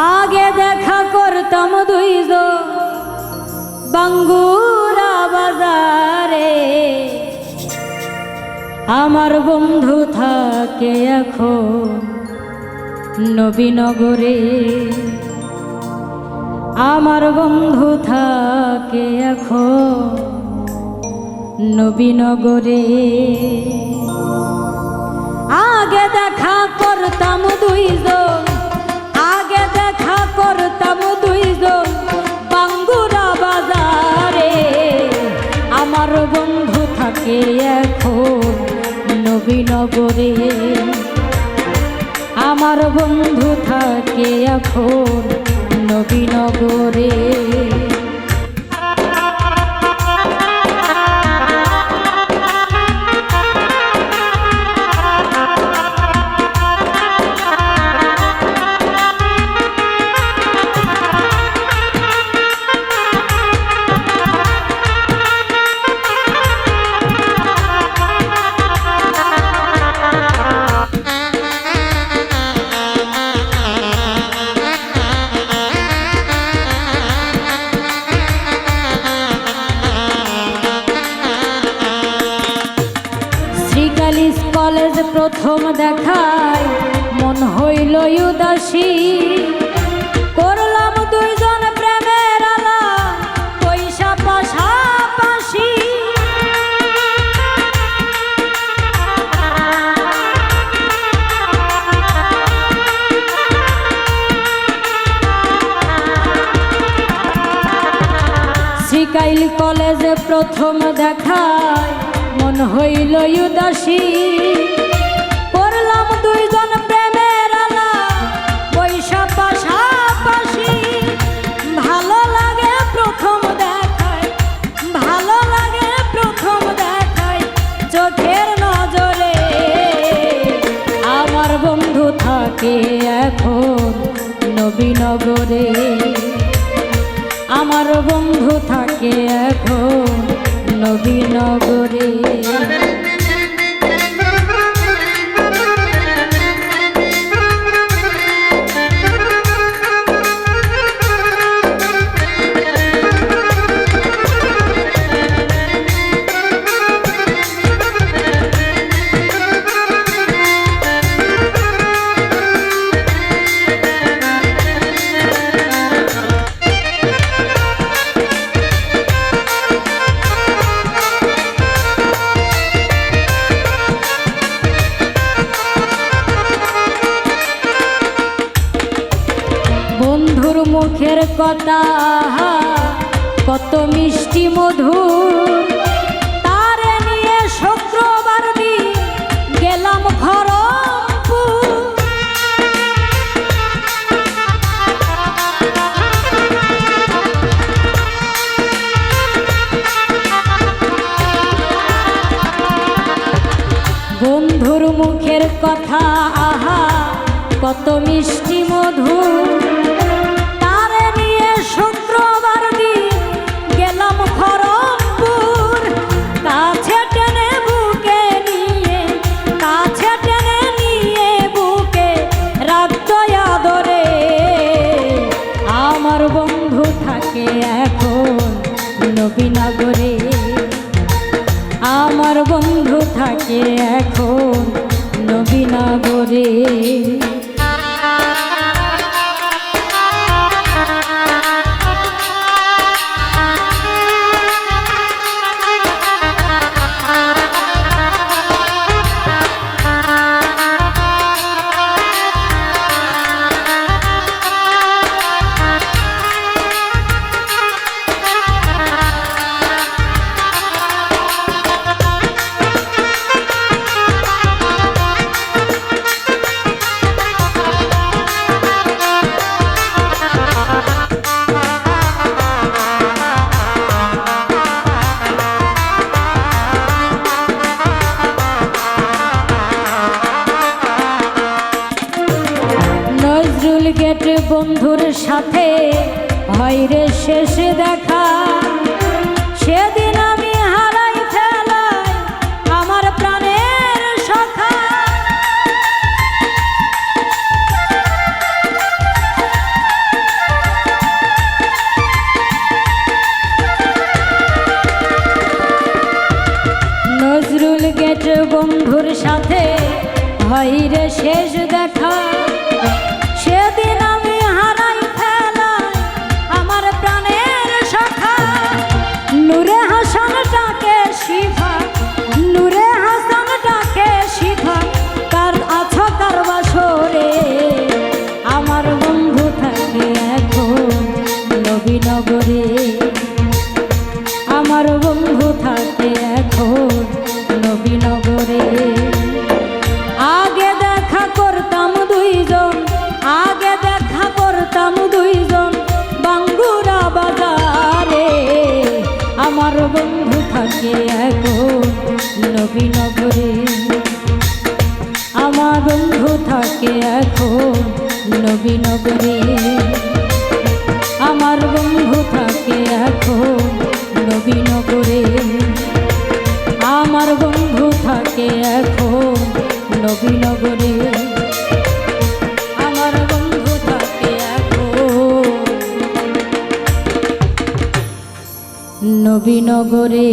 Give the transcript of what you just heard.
আগে দেখা করতাম দুইজন বাঙ্গুরা বাজারে, আমার বন্ধু থাকে এখন নবীনগরে। আমার বন্ধু থাকে এখন নবীনগরে। আগে দেখা করতাম দুইজন, আগে দেখা করতাম দুইজন বাঙ্গুরা বাজারে, আমার বন্ধু থাকে এখন নবীনগরে। আমার বন্ধু থাকে এখন নবীনগরে। কলেজ প্রথম দেখায় মন হইল উদাসী, করলাম দুইজন প্রেমের আলা পয়সা পাশাপাশি। শ্রীকাইল কলেজে প্রথম দেখায় মন হইল উদাসী, করলাম দুইজন প্রেমের আলা পয়সা পাশাপাশি। ভালো লাগে প্রথম দেখায়, ভালো লাগে প্রথম দেখায় চোখের নজরে। আমার বন্ধু থাকে এখন নবীনগরে, আমার বন্ধু থাকে এখন নবীনগরে। বন্ধুর মুখের কথা কত মিষ্টি মধুর, তারে নিয়ে শুক্রবার দিন গেলাম খড়গপুর। বন্ধুর মুখের কথা আহা কত মিষ্টি মধুর, তারে নিয়ে শুক্রবার দিন গেলাম খড়গপুর। কাছে টেনে বুকে নিয়ে, কাছে টেনে নিয়ে বুকে রাখত আদরে। আমার বন্ধু থাকে এখন নবীনগরে, আমার বন্ধু থাকে এখন নবীনগরে। গেট বন্ধুর সাথে হয় রে শেষ দেখা, সেদিন আমি হারাই ফেলাই আমার প্রাণের সখা। গেট বন্ধুর সাথে হয় রে শেষ দেখা। সেদিন আমি হারাই ফেলাই আমার প্রাণের সখা। নূরে হাসান ডাকে শিফা, নূরে হাসান ডাকে শিফা, কার আছো কার বাসরে। আমার বন্ধু থাকে এখন নবীনগরে, আমার বন্ধু থাকে এখন নবীনগরে। আগে দেখা করতাম দুইজন, আগে দেখা করতাম দুইজন বাঙ্গুরা বাজারে। আমার বন্ধু থাকে এখন নবীনগরে, আমার বন্ধু থাকে এখন নবীনগরে, আমার বন্ধু থাকে এখন নবীনগরে, আমার বন্ধু থাকে এখন নবীনগরে, আমার বন্ধু থাকে এখন নবীনগরে।